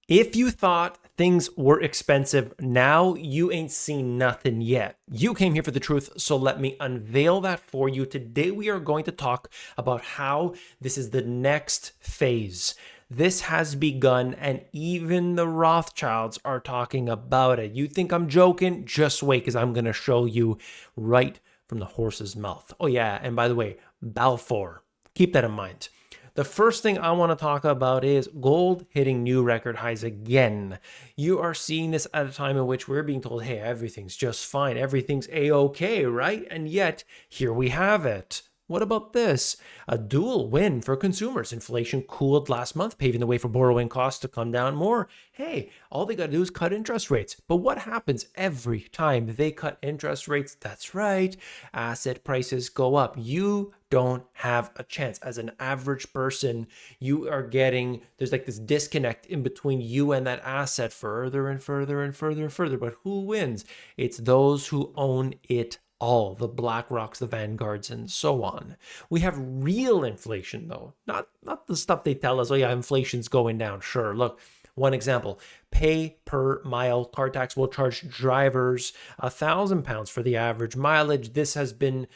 If you thought things were expensive, now you ain't seen nothing yet. You came here for the truth, so let me unveil that for you. Today we are going to talk about how this is the next phase. This has begun, and even the Rothschilds are talking about it. You think I'm joking? Just wait, because I'm going to show you right from the horse's mouth. Oh yeah, and by the way, Balfour. Keep that in mind. The first thing I want to talk about is gold hitting new record highs again. You are seeing this at a time in which we're being told, hey, everything's just fine. Everything's A-okay, right? And yet, here we have it. What about this? A dual win for consumers. Inflation cooled last month, paving the way for borrowing costs to come down more. Hey, all they got to do is cut interest rates. But what happens every time they cut interest rates? That's right, asset prices go up. You don't have a chance. As an average person, you are getting, there's like this disconnect in between you and that asset further and further and further and further. But who wins? It's those who own it all, the BlackRocks, the Vanguards, and so on. We have real inflation, though, not the stuff they tell us. Oh yeah, inflation's going down. Sure, look, one example, pay per mile car tax will charge drivers £1,000 for the average mileage. This has been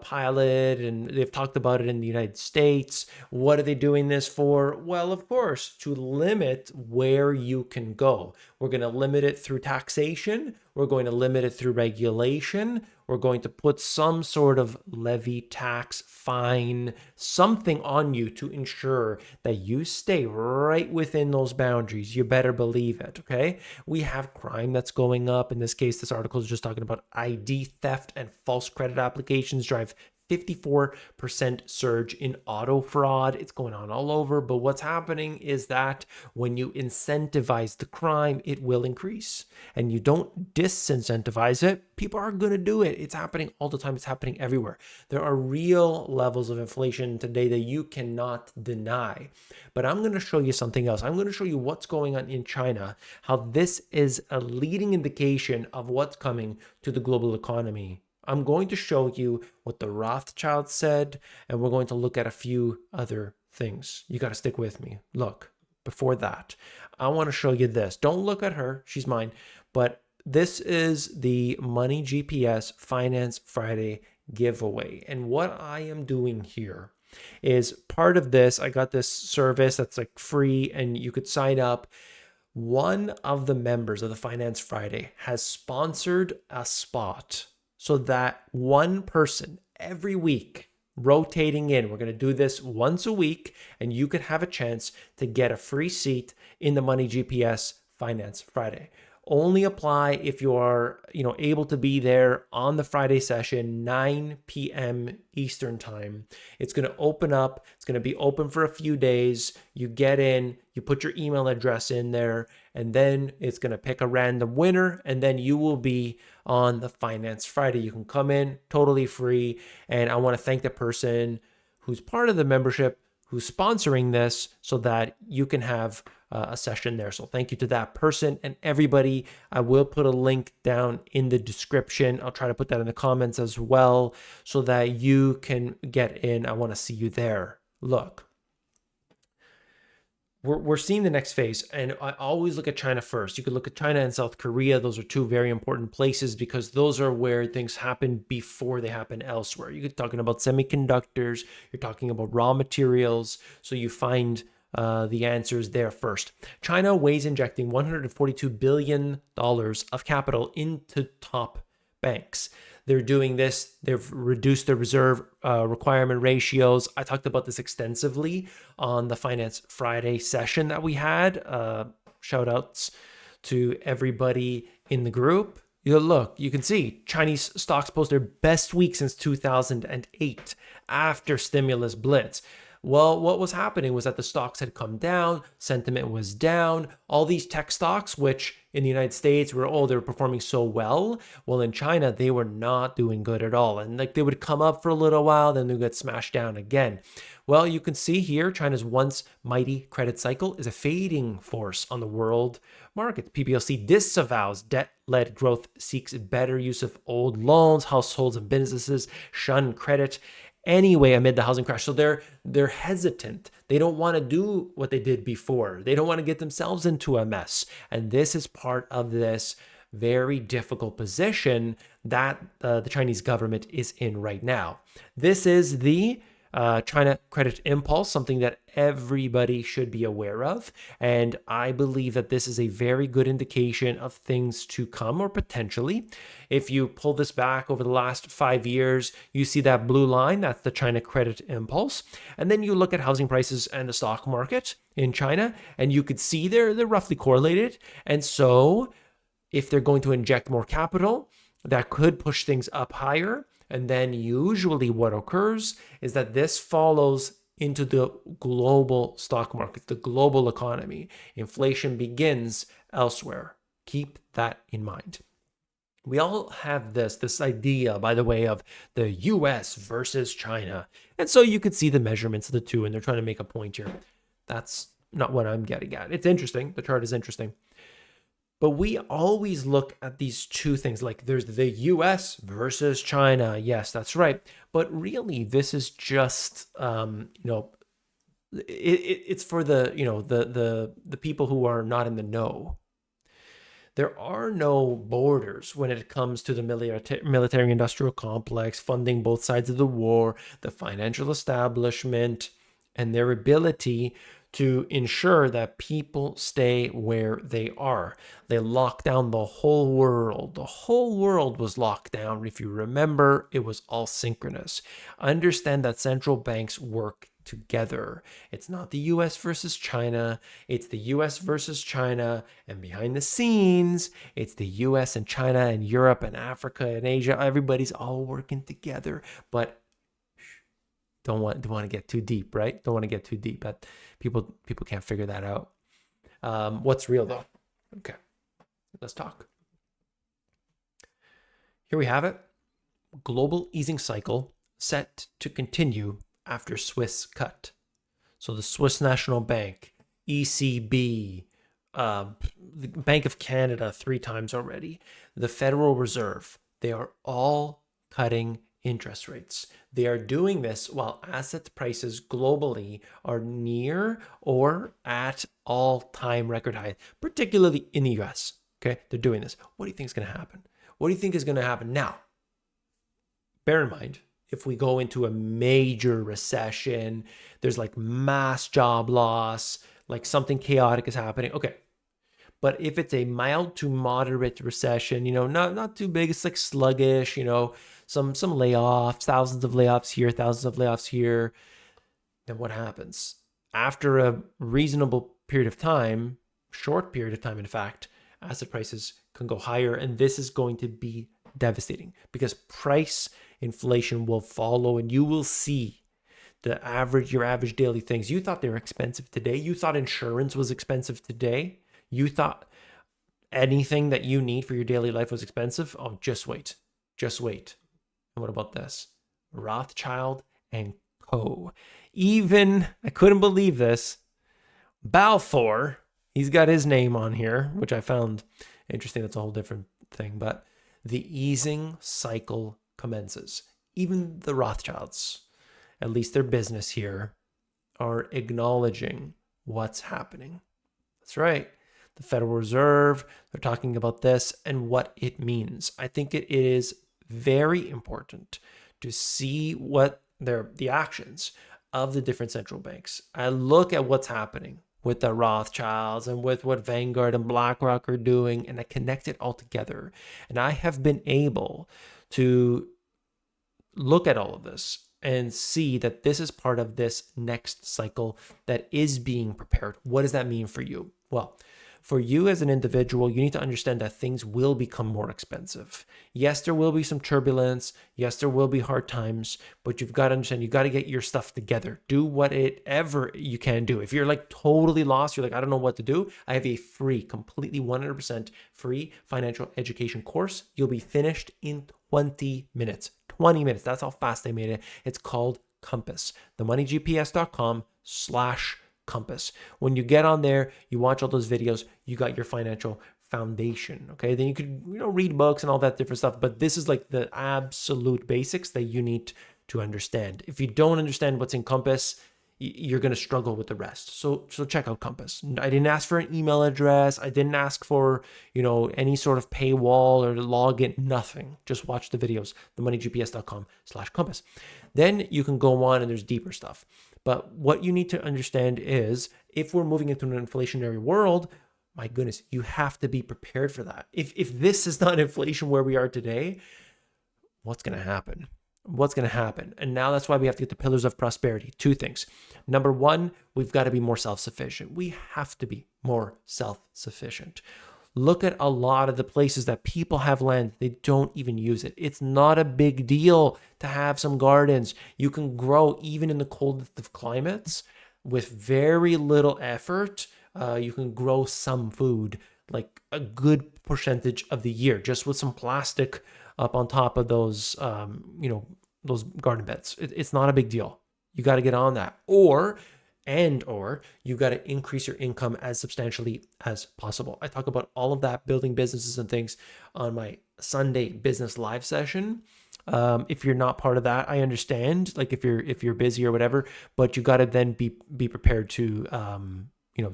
piloted, and they've talked about it in the United States. What are they doing this for? Well, of course, to limit where you can go. We're going to limit it through taxation. We're going to limit it through regulation. We're going to put some sort of levy, tax, fine, something on you to ensure that you stay right within those boundaries. You better believe it, okay? We have crime that's going up. In this case, this article is just talking about ID theft and false credit applications drive 54% surge in auto fraud. It's going on all over. But what's happening is that when you incentivize the crime, it will increase. And you don't disincentivize it, people are going to do it. It's happening all the time. It's happening everywhere. There are real levels of inflation today that you cannot deny. But I'm going to show you something else. I'm going to show you what's going on in China, how this is a leading indication of what's coming to the global economy. I'm going to show you what the Rothschild said, and we're going to look at a few other things. You got to stick with me. Look, before that, I want to show you this. Don't look at her. She's mine. But this is the Money GPS Finance Friday giveaway. And what I am doing here is part of this. I got this service that's like free, and you could sign up. One of the members of the Finance Friday has sponsored a spot so that one person every week rotating in, we're going to do this once a week, and you could have a chance to get a free seat in the Money GPS Finance Friday. Only apply if you are, able to be there on the Friday session, 9 p.m. Eastern time. It's going to open up. It's going to be open for a few days. You get in, you put your email address in there, and then it's going to pick a random winner, and then you will be on the Finance Friday. You can come in totally free, and I want to thank the person who's part of the membership who's sponsoring this so that you can have a session there. So thank you to that person and everybody. I will put a link down in the description. I'll try to put that in the comments as well so that you can get in. I want to see you there. Look, we're seeing the next phase, and I always look at China first. You could look at China and South Korea. Those are two very important places because those are where things happen before they happen elsewhere. You're talking about semiconductors, you're talking about raw materials, so you find the answers there first. China weighs injecting $142 billion of capital into top banks. They're doing this. They've reduced their reserve requirement ratios. I talked about this extensively on the Finance Friday session that we had. Shout outs to everybody in the group. Look, you can see Chinese stocks post their best week since 2008 after stimulus blitz. Well, what was happening was that the stocks had come down, sentiment was down. All these tech stocks, which in the United States were, they were performing so well. Well, in China, they were not doing good at all. And they would come up for a little while, then they would get smashed down again. Well, you can see here, China's once mighty credit cycle is a fading force on the world market. PBOC disavows debt-led growth, seeks better use of old loans, households and businesses shun credit anyway amid the housing crash. So they're hesitant. They don't want to do what they did before. They don't want to get themselves into a mess. And this is part of this very difficult position that the Chinese government is in right now. This is the China credit impulse, something that everybody should be aware of. And I believe that this is a very good indication of things to come, or potentially. If you pull this back over the last 5 years, you see that blue line, that's the China credit impulse. And then you look at housing prices and the stock market in China, and you could see they're roughly correlated. And so if they're going to inject more capital, that could push things up higher. And then usually what occurs is that this follows into the global stock market, the global economy. Inflation begins elsewhere. Keep that in mind. We all have this idea, by the way, of the US versus China. And so you could see the measurements of the two, and they're trying to make a point here. That's not what I'm getting at. It's interesting. The chart is interesting. But we always look at these two things, like there's the US versus China. Yes, that's right. But really, this is just, it's for the people who are not in the know. There are no borders when it comes to the military industrial complex, funding both sides of the war, the financial establishment, and their ability to ensure that people stay where they are. They locked down the whole world. The whole world was locked down. If you remember, it was all synchronous. Understand that central banks work together. It's not the US versus China. It's the US versus China. And behind the scenes, it's the US and China and Europe and Africa and Asia. Everybody's all working together. But don't want to get too deep, right? Don't want to get too deep. That people can't figure that out. What's real though? Okay, let's talk. Here we have it. Global easing cycle set to continue after Swiss cut. So the Swiss National Bank, ECB, the Bank of Canada 3 times already, the Federal Reserve, they are all cutting interest rates. They are doing this while asset prices globally are near or at all-time record high, particularly in the US. Okay, they're doing this. What do you think is going to happen? What do you think is going to happen now? Bear in mind, if we go into a major recession, there's like mass job loss, like something chaotic is happening. Okay. But if it's a mild to moderate recession, not too big, it's like sluggish, some layoffs, thousands of layoffs here, thousands of layoffs here, then what happens? After a reasonable period of time, short period of time, in fact, asset prices can go higher, and this is going to be devastating because price inflation will follow, and you will see your average daily things. You thought they were expensive today. You thought insurance was expensive today. You thought anything that you need for your daily life was expensive. Oh, just wait. And what about this? Rothschild and Co. Even, I couldn't believe this, Balfour, he's got his name on here, which I found interesting. That's a whole different thing. But the easing cycle commences. Even the Rothschilds, at least their business here, are acknowledging what's happening. That's right. The Federal Reserve, they're talking about this and what it means. I think it is very important to see what the actions of the different central banks. I look at what's happening with the Rothschilds and with what Vanguard and BlackRock are doing, and I connect it all together. And I have been able to look at all of this and see that this is part of this next cycle that is being prepared. What does that mean for you? Well, for you as an individual, you need to understand that things will become more expensive. Yes, there will be some turbulence. Yes, there will be hard times, but you've got to understand, you got to get your stuff together. Do whatever you can do. If you're like totally lost, you're like, I don't know what to do, I have a free, completely 100% free financial education course. You'll be finished in 20 minutes. 20 minutes. That's how fast they made it. It's called Compass. themoneygps.com/Compass. When you get on there, you watch all those videos, you got your financial foundation. Okay. Then you could, read books and all that different stuff. But this is like the absolute basics that you need to understand. If you don't understand what's in Compass, you're going to struggle with the rest. So check out Compass. I didn't ask for an email address. I didn't ask for, any sort of paywall or login, nothing. Just watch the videos, themoneygps.com/compass. Then you can go on and there's deeper stuff. But what you need to understand is if we're moving into an inflationary world, my goodness, you have to be prepared for that. If this is not inflation where we are today, what's going to happen? What's going to happen? And now that's why we have to get the pillars of prosperity. Two things. Number one, we've got to be more self-sufficient. We have to be more self-sufficient. Look at a lot of the places that people have land. They don't even use it. It's not a big deal to have some gardens. You can grow even in the coldest of climates with very little effort. You can grow some food, like a good percentage of the year, just with some plastic up on top of those, those garden beds. It's not a big deal. You got to get on that. Or you got to increase your income as substantially as possible. I talk about all of that, building businesses and things, on my Sunday business live session. If you're not part of that, I understand. Like if you're busy or whatever, but you got to then be prepared to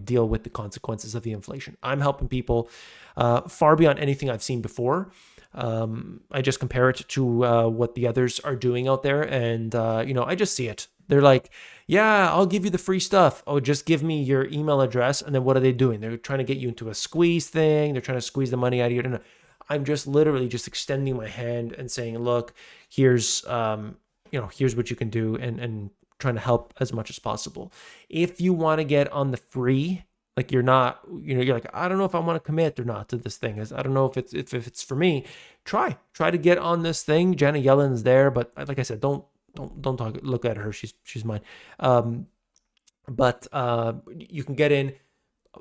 deal with the consequences of the inflation. I'm helping people far beyond anything I've seen before. I just compare it to what the others are doing out there, and I just see it. They're like, yeah, I'll give you the free stuff. Oh, just give me your email address. And then what are they doing? They're trying to get you into a squeeze thing. They're trying to squeeze the money out of you. No. I'm just literally just extending my hand and saying, look, here's what you can do, and trying to help as much as possible. If you want to get on the free, like you're like, I don't know if I want to commit or not to this thing. I don't know if it's for me. Try to get on this thing. Jenna Yellen's there, but like I said, don't look at her. She's mine. But you can get in,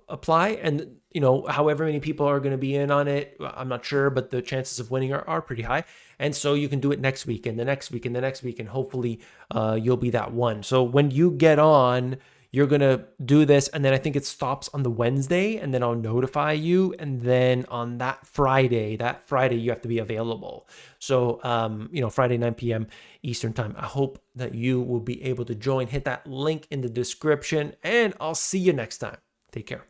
apply, and however many people are going to be in on it, I'm not sure, but the chances of winning are pretty high. And so you can do it next week and the next week and the next week, and hopefully you'll be that one. So when you get on, you're going to do this, and then I think it stops on the Wednesday, and then I'll notify you. And then on that Friday, you have to be available. So, Friday, 9 p.m. Eastern time. I hope that you will be able to join. Hit that link in the description, and I'll see you next time. Take care.